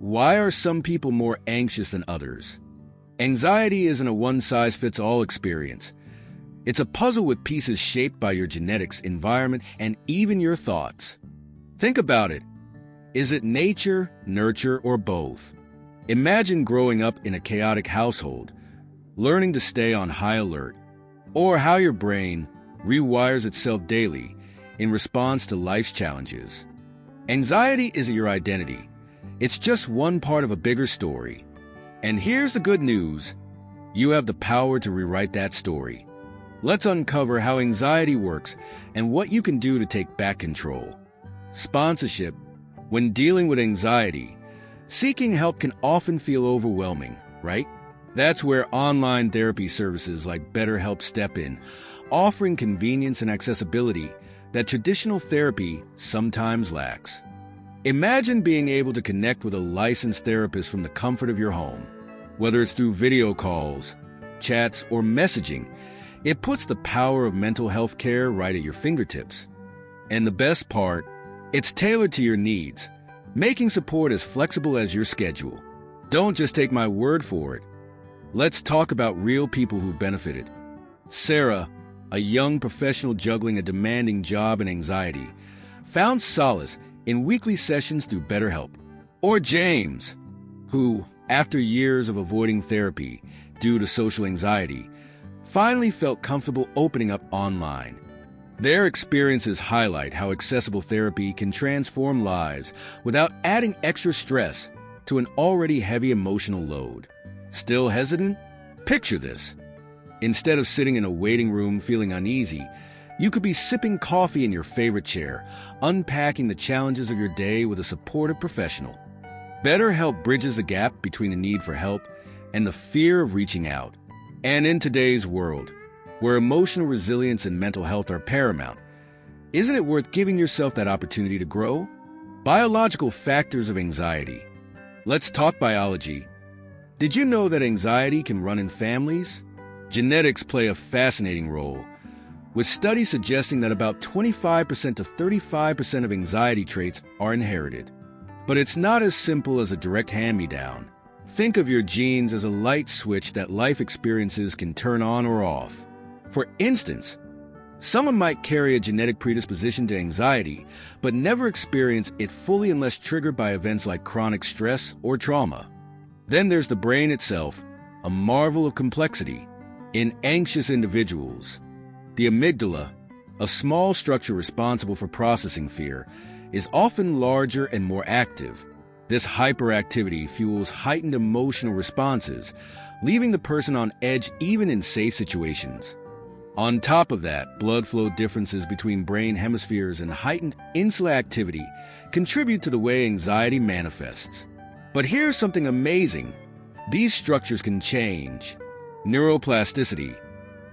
Why are some people more anxious than others? Anxiety isn't a one-size-fits-all experience. It's a puzzle with pieces shaped by your genetics, environment, and even your thoughts. Think about it. Is it nature, nurture, or both? Imagine growing up in a chaotic household, learning to stay on high alert, or how your brain rewires itself daily in response to life's challenges. Anxiety isn't your identity. It's just one part of a bigger story. And here's the good news. You have the power to rewrite that story. Let's uncover how anxiety works and what you can do to take back control. Sponsorship. When dealing with anxiety, seeking help can often feel overwhelming, right? That's where online therapy services like BetterHelp step in, offering convenience and accessibility that traditional therapy sometimes lacks. Imagine being able to connect with a licensed therapist from the comfort of your home. Whether it's through video calls, chats, or messaging, it puts the power of mental health care right at your fingertips. And the best part, it's tailored to your needs, making support as flexible as your schedule. Don't just take my word for it. Let's talk about real people who've benefited. Sarah, a young professional juggling a demanding job and anxiety, found solace in weekly sessions through BetterHelp. Or James, who, after years of avoiding therapy due to social anxiety, finally felt comfortable opening up online. Their experiences highlight how accessible therapy can transform lives without adding extra stress to an already heavy emotional load. Still hesitant? Picture this. Instead of sitting in a waiting room feeling uneasy, you could be sipping coffee in your favorite chair, unpacking the challenges of your day with a supportive professional. BetterHelp bridges the gap between the need for help and the fear of reaching out. And in today's world, where emotional resilience and mental health are paramount, isn't it worth giving yourself that opportunity to grow? Biological factors of anxiety. Let's talk biology. Did you know that anxiety can run in families? Genetics play a fascinating role, with studies suggesting that about 25% to 35% of anxiety traits are inherited. But it's not as simple as a direct hand-me-down. Think of your genes as a light switch that life experiences can turn on or off. For instance, someone might carry a genetic predisposition to anxiety, but never experience it fully unless triggered by events like chronic stress or trauma. Then there's the brain itself, a marvel of complexity. In anxious individuals, the amygdala, a small structure responsible for processing fear, is often larger and more active. This hyperactivity fuels heightened emotional responses, leaving the person on edge even in safe situations. On top of that, blood flow differences between brain hemispheres and heightened insular activity contribute to the way anxiety manifests. But here's something amazing. These structures can change. Neuroplasticity,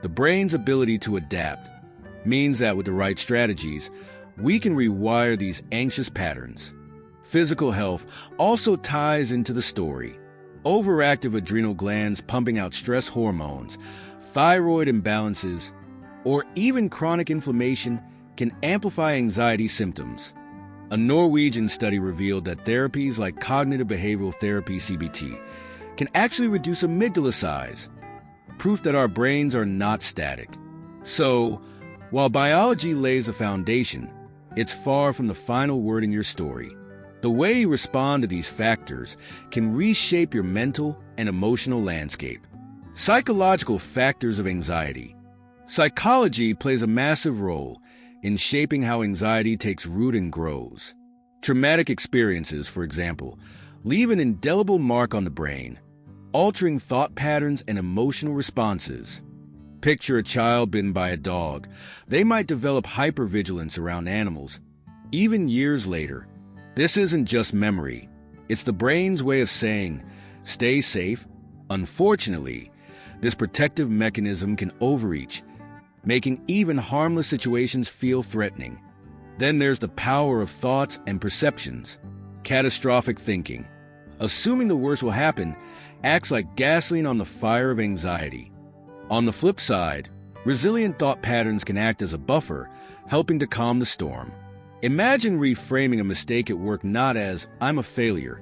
the brain's ability to adapt, means that with the right strategies, we can rewire these anxious patterns. Physical health also ties into the story. Overactive adrenal glands pumping out stress hormones, thyroid imbalances, or even chronic inflammation can amplify anxiety symptoms. A Norwegian study revealed that therapies like cognitive behavioral therapy (CBT) can actually reduce amygdala size, proof that our brains are not static. So, while biology lays a foundation, it's far from the final word in your story. The way you respond to these factors can reshape your mental and emotional landscape. Psychological factors of anxiety. Psychology plays a massive role in shaping how anxiety takes root and grows. Traumatic experiences, for example, leave an indelible mark on the brain, altering thought patterns and emotional responses. Picture a child bitten by a dog. They might develop hypervigilance around animals, even years later. This isn't just memory. It's the brain's way of saying, stay safe. Unfortunately, this protective mechanism can overreach, making even harmless situations feel threatening. Then there's the power of thoughts and perceptions. Catastrophic thinking, assuming the worst will happen, acts like gasoline on the fire of anxiety. On the flip side, resilient thought patterns can act as a buffer, helping to calm the storm. Imagine reframing a mistake at work not as, I'm a failure,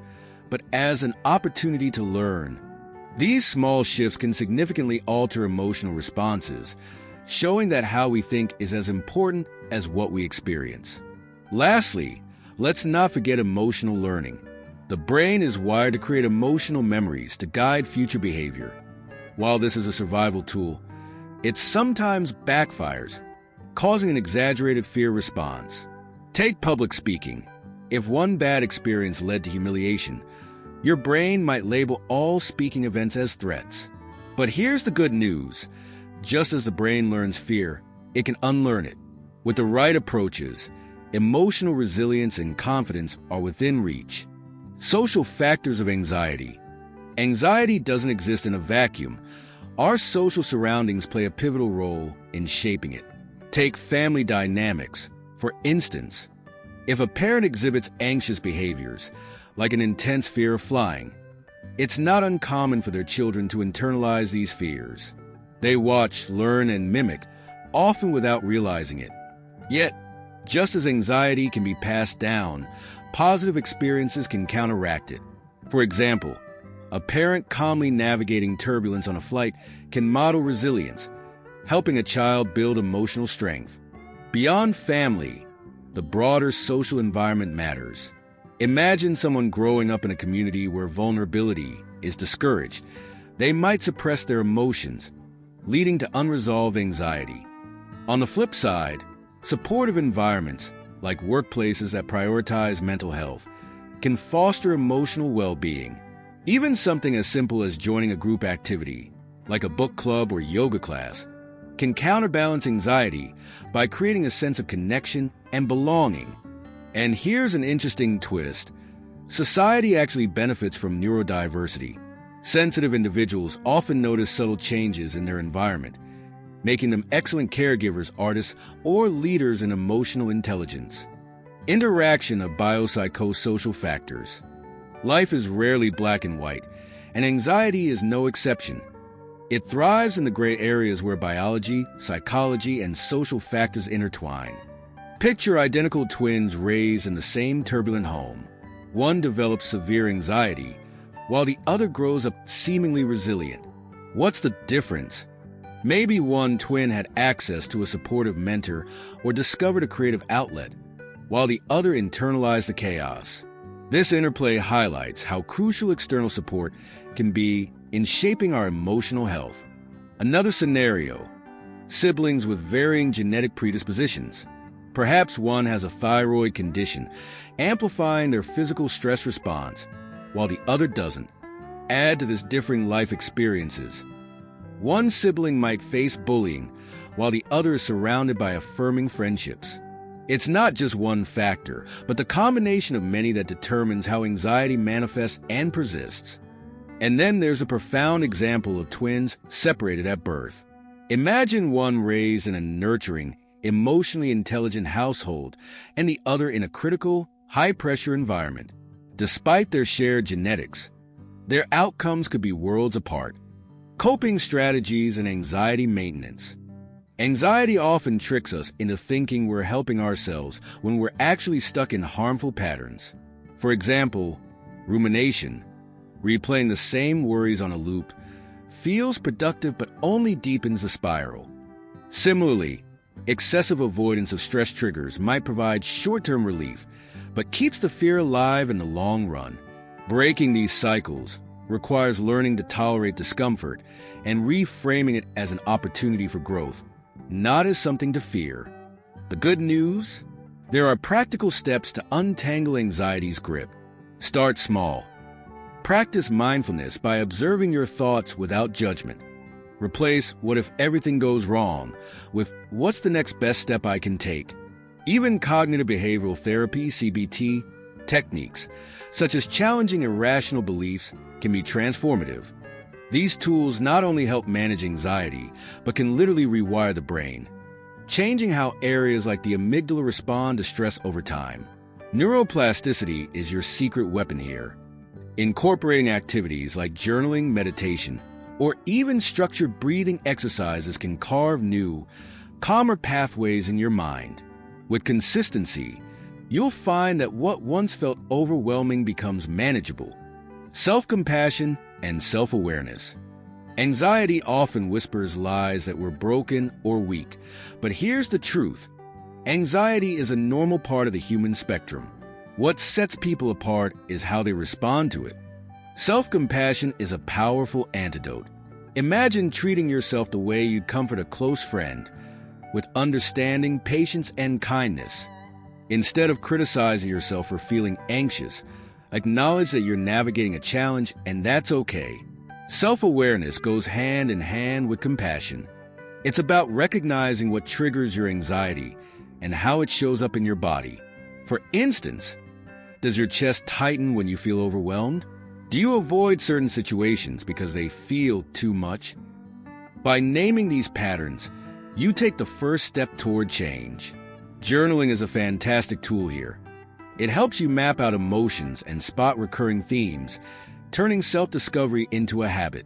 but as an opportunity to learn. These small shifts can significantly alter emotional responses, showing that how we think is as important as what we experience. Lastly, let's not forget emotional learning. The brain is wired to create emotional memories to guide future behavior. While this is a survival tool, it sometimes backfires, causing an exaggerated fear response. Take public speaking. If one bad experience led to humiliation, your brain might label all speaking events as threats. But here's the good news. Just as the brain learns fear, it can unlearn it. With the right approaches, emotional resilience and confidence are within reach. Social factors of anxiety. Anxiety doesn't exist in a vacuum. Our social surroundings play a pivotal role in shaping it. Take family dynamics. For instance, if a parent exhibits anxious behaviors, like an intense fear of flying, it's not uncommon for their children to internalize these fears. They watch, learn, and mimic, often without realizing it. Yet, just as anxiety can be passed down, positive experiences can counteract it. For example, a parent calmly navigating turbulence on a flight can model resilience, helping a child build emotional strength. Beyond family, the broader social environment matters. Imagine someone growing up in a community where vulnerability is discouraged. They might suppress their emotions, leading to unresolved anxiety. On the flip side, supportive environments, like workplaces that prioritize mental health, can foster emotional well-being. Even something as simple as joining a group activity, like a book club or yoga class, can counterbalance anxiety by creating a sense of connection and belonging. And here's an interesting twist. Society actually benefits from neurodiversity. Sensitive individuals often notice subtle changes in their environment, making them excellent caregivers, artists, or leaders in emotional intelligence. Interaction of biopsychosocial factors. Life is rarely black and white, and anxiety is no exception. It thrives in the gray areas where biology, psychology, and social factors intertwine. Picture identical twins raised in the same turbulent home. One develops severe anxiety, while the other grows up seemingly resilient. What's the difference? Maybe one twin had access to a supportive mentor or discovered a creative outlet, while the other internalized the chaos. This interplay highlights how crucial external support can be in shaping our emotional health. Another scenario: siblings with varying genetic predispositions. Perhaps one has a thyroid condition, amplifying their physical stress response, while the other doesn't. Add to this differing life experiences. One sibling might face bullying, while the other is surrounded by affirming friendships. It's not just one factor, but the combination of many that determines how anxiety manifests and persists. And then there's a profound example of twins separated at birth. Imagine one raised in a nurturing, emotionally intelligent household and the other in a critical, high-pressure environment. Despite their shared genetics, their outcomes could be worlds apart. Coping strategies and anxiety maintenance. Anxiety often tricks us into thinking we're helping ourselves when we're actually stuck in harmful patterns. For example, rumination, replaying the same worries on a loop, feels productive but only deepens the spiral. Similarly, excessive avoidance of stress triggers might provide short-term relief, but keeps the fear alive in the long run. Breaking these cycles requires learning to tolerate discomfort and reframing it as an opportunity for growth, not as something to fear. The good news? There are practical steps to untangle anxiety's grip. Start small. Practice mindfulness by observing your thoughts without judgment. Replace "what if everything goes wrong" with "what's the next best step I can take?" Even cognitive behavioral therapy, CBT, techniques, such as challenging irrational beliefs, can be transformative. These tools not only help manage anxiety, but can literally rewire the brain, changing how areas like the amygdala respond to stress over time. Neuroplasticity is your secret weapon here. Incorporating activities like journaling, meditation, or even structured breathing exercises can carve new, calmer pathways in your mind. With consistency, you'll find that what once felt overwhelming becomes manageable, Self-compassion and self-awareness. Anxiety often whispers lies that we're broken or weak, but here's the truth. Anxiety is a normal part of the human spectrum. What sets people apart is how they respond to it. Self-compassion is a powerful antidote. Imagine treating yourself the way you'd comfort a close friend, with understanding, patience, and kindness. Instead of criticizing yourself for feeling anxious, acknowledge that you're navigating a challenge, and that's okay. Self-awareness goes hand in hand with compassion. It's about recognizing what triggers your anxiety and how it shows up in your body. For instance, does your chest tighten when you feel overwhelmed? Do you avoid certain situations because they feel too much? By naming these patterns, you take the first step toward change. Journaling is a fantastic tool here. It helps you map out emotions and spot recurring themes, turning self-discovery into a habit.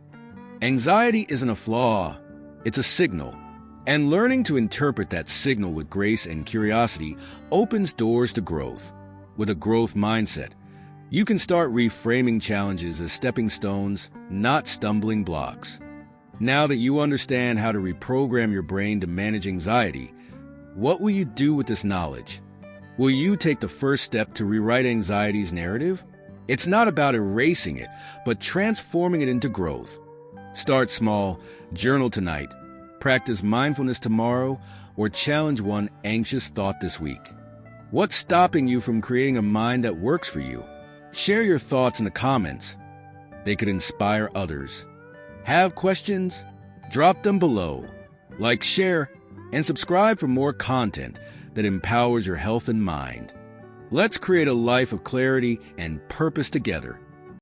Anxiety isn't a flaw, it's a signal. And learning to interpret that signal with grace and curiosity opens doors to growth. With a growth mindset, you can start reframing challenges as stepping stones, not stumbling blocks. Now that you understand how to reprogram your brain to manage anxiety, what will you do with this knowledge? Will you take the first step to rewrite anxiety's narrative? It's not about erasing it, but transforming it into growth. Start small, journal tonight, practice mindfulness tomorrow, or challenge one anxious thought this week. What's stopping you from creating a mind that works for you? Share your thoughts in the comments. They could inspire others. Have questions? Drop them below. Like, share, and subscribe for more content that empowers your health and mind. Let's create a life of clarity and purpose together.